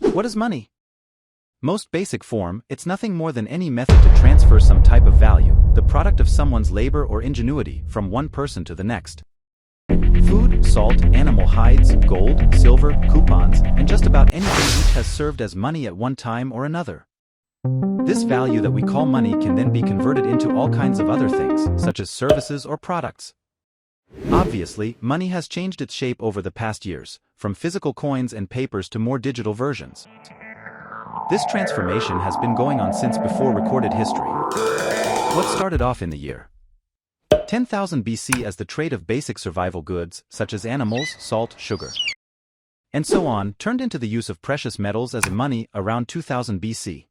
What is money? Most basic form, it's nothing more than any method to transfer some type of value, the product of someone's labor or ingenuity, from one person to the next. Food, salt, animal hides, gold, silver, coupons, and just about anything each has served as money at one time or another. This value that we call money can then be converted into all kinds of other things, such as services or products. Obviously, money has changed its shape over the past years, from physical coins and papers to more digital versions. This transformation has been going on since before recorded history. What started off in the year 10,000 BC as the trade of basic survival goods, such as animals, salt, sugar, and so on, turned into the use of precious metals as money around 2000 BC.